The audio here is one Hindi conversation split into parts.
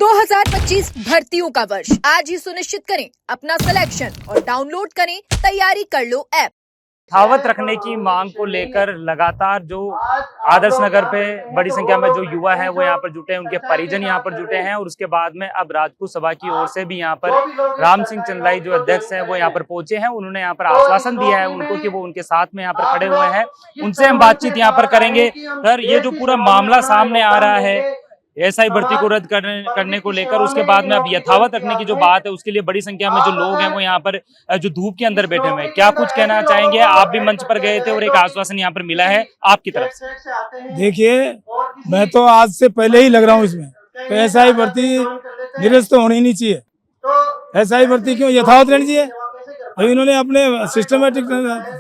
2025 भर्तियों का वर्ष आज ही सुनिश्चित करें अपना सिलेक्शन और डाउनलोड करें तैयारी कर लो ऐप। यथावत रखने की मांग को लेकर लगातार जो आदर्श नगर पे बड़ी संख्या में जो युवा है वो यहाँ पर जुटे हैं, उनके परिजन यहाँ पर जुटे हैं और उसके बाद में अब राजपूत सभा की ओर से भी यहाँ पर राम सिंह चंदलाई जो अध्यक्ष हैं वो यहाँ पर पहुंचे हैं। उन्होंने यहाँ पर आश्वासन दिया है उनको कि वो उनके साथ में यहाँ पर खड़े हुए हैं, उनसे हम बातचीत यहाँ पर करेंगे। सर, ये जो पूरा मामला सामने आ रहा है एसआई भर्ती को रद्द करने को लेकर, उसके बाद में अब यथावत रखने की जो बात है उसके लिए बड़ी संख्या में जो लोग हैं वो यहाँ पर जो धूप के अंदर बैठे हुए हैं, क्या कुछ कहना चाहेंगे? आप भी मंच पर गए थे और एक आश्वासन यहाँ पर मिला है आपकी तरफ से। देखिए, मैं तो आज से पहले ही लग रहा हूँ इसमें, तो एसआई भर्ती निरस्त तो होनी नहीं चाहिए। एसआई भर्ती क्यों यथावत रहनी चाहिए? अभी इन्होंने अपने सिस्टमेटिक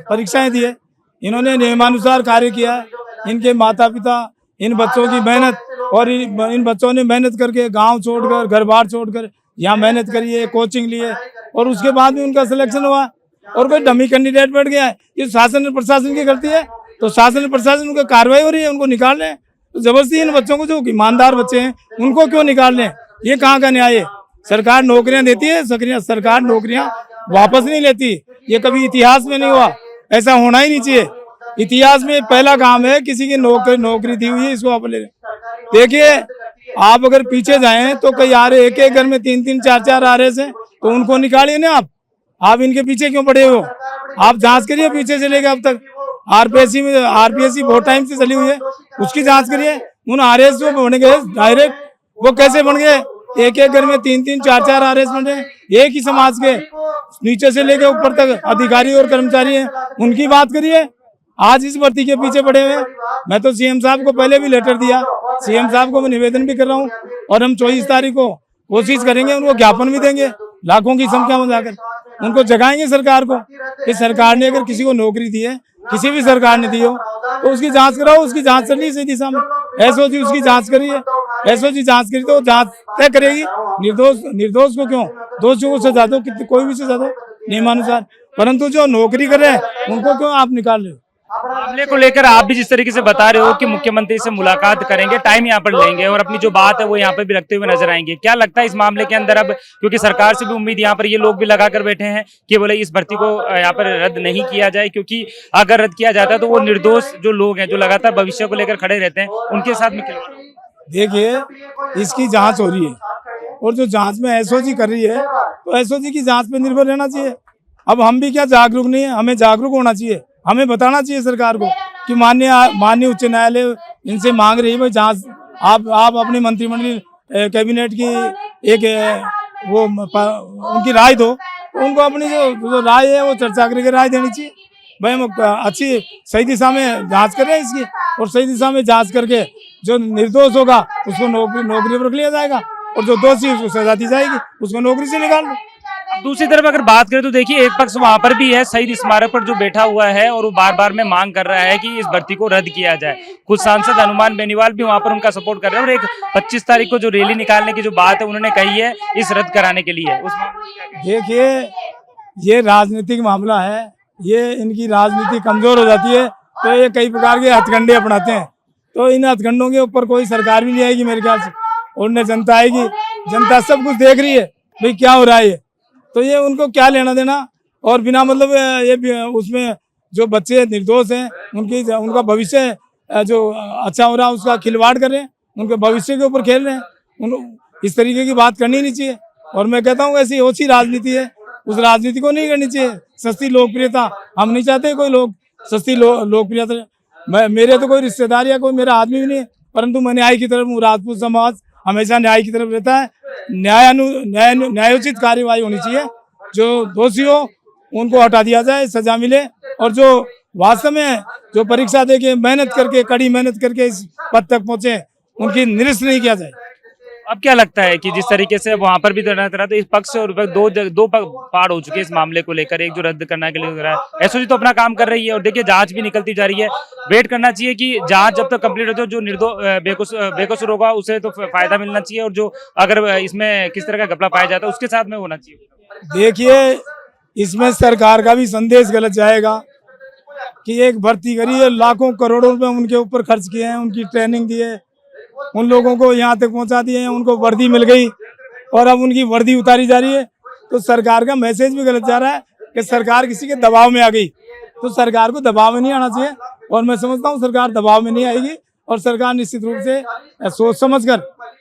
परीक्षाएं दी है, इन्होंने नियमानुसार कार्य किया। इनके माता पिता, इन बच्चों की मेहनत, और इन बच्चों ने मेहनत करके गांव छोड़कर, घर बार छोड़कर यहाँ मेहनत करी है, कोचिंग लिए, और उसके बाद में उनका सिलेक्शन हुआ। और कोई डमी कैंडिडेट बैठ गया है, ये शासन और प्रशासन की गलती है, तो शासन और प्रशासन उनकी कार्रवाई हो रही है, उनको निकाल लें। तो जबरदस्ती इन बच्चों को, जो ईमानदार बच्चे हैं, उनको क्यों निकाल लें? ये कहाँ का न्याय है? सरकार नौकरियां देती है, सरकार नौकरियां वापस नहीं लेती। ये कभी इतिहास में नहीं हुआ, ऐसा होना ही नहीं चाहिए। इतिहास में पहला काम है किसी की नौकरी दी हुई है, इसको आप ले। देखिए, आप अगर पीछे जाएं तो कई आ रहे, एक एक घर में 3-3, 4-4 आ रहे हैं, तो उनको निकालिए ना। आप इनके पीछे क्यों पड़े हो? आप जांच करिए पीछे से लेकर अब तक। आरपीएससी बहुत टाइम से चली हुई है, उसकी जांच करिए। उन आरएस जो बन गए डायरेक्ट, वो कैसे बन गए? एक एक घर में 3-3, 4-4 आरएस बन गए, एक ही समाज के, नीचे से लेकर ऊपर तक अधिकारी और कर्मचारी हैं, उनकी बात करिए। आज इस भर्ती के पीछे पड़े हुए। मैं तो सीएम साहब को पहले भी लेटर दिया, सीएम साहब को मैं निवेदन भी कर रहा हूँ, और हम 24 तारीख को कोशिश करेंगे, उनको ज्ञापन भी देंगे लाखों की संख्या में जाकर, उनको जगाएंगे सरकार को कि सरकार ने अगर किसी को नौकरी दी है, किसी भी सरकार ने दी हो, तो उसकी जांच कराओ। उसकी जांच चल रही है सही दिशा में, एसओजी उसकी जांच करिए। एसओजी जांच करी तो जांच तय करेगी। निर्दोष को क्यों? दोषियों को सजा दो, कोई भी सजा दो नियमानुसार, परंतु जो नौकरी कर रहे हैं उनको क्यों आप निकाल रहे हो? मामले को लेकर आप भी जिस तरीके से बता रहे हो कि मुख्यमंत्री से मुलाकात करेंगे, टाइम यहाँ पर लेंगे और अपनी जो बात है वो यहाँ पर भी रखते हुए नजर आएंगे, क्या लगता है इस मामले के अंदर अब, क्योंकि सरकार से भी उम्मीद यहाँ पर ये लोग भी लगा कर बैठे हैं कि बोले इस भर्ती को यहाँ पर रद्द नहीं किया जाए, क्योंकि अगर रद्द किया जाता है तो वो निर्दोष जो लोग हैं, जो लगातार भविष्य को लेकर खड़े रहते हैं, उनके साथ में खिलवाड़। देखिए, इसकी जांच हो रही है, और जो जांच में एसओजी कर रही है, तो एसओजी की जांच पे निर्भर रहना चाहिए। अब हम भी क्या जागरूक नहीं है? हमें जागरूक होना चाहिए, हमें बताना चाहिए सरकार को कि माननीय उच्च न्यायालय इनसे मांग रही है भाई जांच। आप अपने मंत्रिमंडल कैबिनेट की एक वो उनकी राय दो, उनको अपनी जो राय है वो चर्चा करके राय देनी चाहिए। भाई हम अच्छी सही दिशा में जांच कर रहे हैं इसकी, और सही दिशा में जांच करके जो निर्दोष होगा उसको नौकरी पर रख लिया जाएगा, और जो दोषी उसको सजा दी जाएगी, उसको नौकरी से निकाल दो। दूसरी तरफ अगर बात करें तो देखिए, एक पक्ष वहां पर भी है शहीद स्मारक पर जो बैठा हुआ है और वो बार बार में मांग कर रहा है कि इस भर्ती को रद्द किया जाए। कुछ सांसद हनुमान बेनीवाल भी वहां पर उनका सपोर्ट कर रहे हैं, और एक 25 तारीख को जो रैली निकालने की जो बात है उन्होंने कही है इस रद्द कराने के लिए। देखिए, ये राजनीतिक मामला है, ये इनकी राजनीति कमजोर हो जाती है तो ये कई प्रकार के हथकंडे अपनाते हैं, तो इन हथकंडों के ऊपर कोई सरकार भी नहीं आएगी मेरे ख्याल से, और न जनता आएगी। जनता सब कुछ देख रही है भाई क्या हो रहा है, तो ये उनको क्या लेना देना। और बिना मतलब ये उसमें जो बच्चे निर्दोष हैं उनका भविष्य जो अच्छा हो रहा है उसका खिलवाड़ कर रहे हैं, उनके भविष्य के ऊपर खेल रहे हैं। इस तरीके की बात करनी नहीं चाहिए, और मैं कहता हूँ ऐसी ओछी राजनीति है, उस राजनीति को नहीं करनी चाहिए। सस्ती लोकप्रियता हम नहीं चाहते, कोई लोग सस्ती लोकप्रियता। मेरे तो कोई रिश्तेदार या कोई मेरा आदमी भी नहीं है, परंतु मैं न्याय की तरफ हूँ। राजपूत समाज हमेशा न्याय की तरफ रहता है। न्यायोचित कार्यवाही होनी चाहिए, जो दोषी हो उनको हटा दिया जाए, सजा मिले, और जो वास्तव में जो परीक्षा दे के मेहनत करके, कड़ी मेहनत करके इस पद तक पहुंचे, उनकी निरस्त नहीं किया जाए। अब क्या लगता है कि जिस तरीके से वहां पर भी तरह तो इस पक्ष और दो पार हो चुके हैं इस मामले को लेकर, एक जो रद्द करने के लिए हो रहा है, एसओजी तो अपना काम कर रही है, और देखिए जांच भी निकलती जा रही है। वेट करना चाहिए कि जांच जब तक कंप्लीट हो जाए, जो बेकसूर होगा उसे तो फायदा मिलना चाहिए, और जो अगर इसमें किस तरह का घपला पाया जाता है उसके साथ में होना चाहिए। देखिए, इसमें सरकार का भी संदेश गलत जाएगा कि एक भर्ती करी है, लाखों करोड़ों रुपए उनके ऊपर खर्च किए हैं, उनकी ट्रेनिंग दी है, उन लोगों को यहाँ तक पहुँचा दिए हैं, उनको वर्दी मिल गई और अब उनकी वर्दी उतारी जा रही है। तो सरकार का मैसेज भी गलत जा रहा है कि सरकार किसी के दबाव में आ गई। तो सरकार को दबाव में नहीं आना चाहिए और मैं समझता हूँ सरकार दबाव में नहीं आएगी और सरकार निश्चित रूप से सोच समझ कर,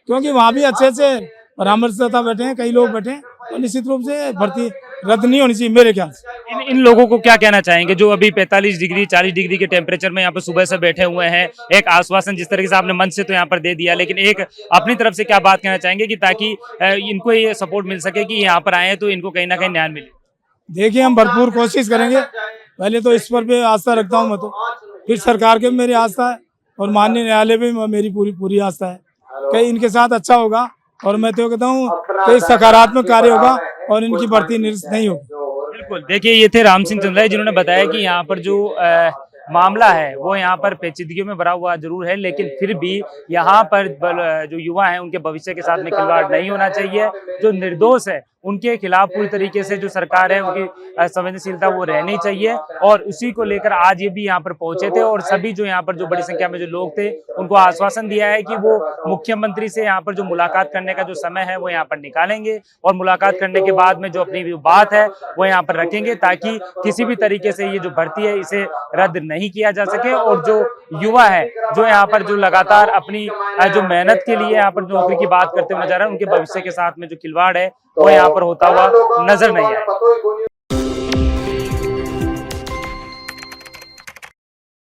क्योंकि वहाँ भी अच्छे अच्छे परामर्शदाता बैठे हैं, कई लोग बैठे हैं, तो निश्चित रूप से भर्ती रद्द नहीं होनी चाहिए मेरे ख्याल से। इन लोगों को क्या कहना चाहेंगे जो अभी 45 डिग्री 40 डिग्री के टेम्परेचर में यहाँ पर सुबह से बैठे हुए हैं? एक आश्वासन जिस तरीके से आपने मंच से तो यहाँ पर दे दिया, लेकिन एक अपनी तरफ से क्या बात कहना चाहेंगे कि ताकि इनको ये सपोर्ट मिल सके कि यहाँ पर आए तो इनको कहीं ना कहीं न्याय मिले? देखिए, हम भरपूर कोशिश करेंगे। पहले तो इस पर पे आस्था रखता हूँ मैं, तो फिर सरकार के भी मेरी आस्था है और माननीय न्यायालय पे मेरी पूरी आस्था है कि इनके साथ अच्छा होगा और मैं तो कहता हूँ कि सकारात्मक कार्य होगा और इनकी भर्ती निरस्त नहीं होगी। बिल्कुल, देखिए ये थे राम सिंह चंद्रा जिन्होंने बताया कि यहाँ पर जो मामला है वो यहाँ पर पेचीदगियों में भरा हुआ जरूर है, लेकिन फिर भी यहाँ पर जो युवा हैं उनके भविष्य के साथ में खिलवाड़ नहीं होना चाहिए। जो निर्दोष है उनके खिलाफ पूरी तरीके से जो सरकार है उनकी संवेदनशीलता वो रहनी चाहिए और उसी को लेकर आज ये भी यहाँ पर पहुंचे थे और सभी जो यहाँ पर जो बड़ी संख्या में जो लोग थे उनको आश्वासन दिया है कि वो मुख्यमंत्री से यहाँ पर जो मुलाकात करने का जो समय है वो यहाँ पर निकालेंगे और मुलाकात करने के बाद में जो अपनी जो बात है वो यहाँ पर रखेंगे ताकि किसी भी तरीके से ये जो भर्ती है इसे रद्द नहीं किया जा सके और जो युवा है जो यहाँ पर जो लगातार अपनी जो मेहनत के लिए यहाँ पर नौकरी की बात करते हुए नजर आ रहे हैं उनके भविष्य के साथ में जो खिलवाड़ है वो यहाँ पर होता हुआ नजर नहीं आए।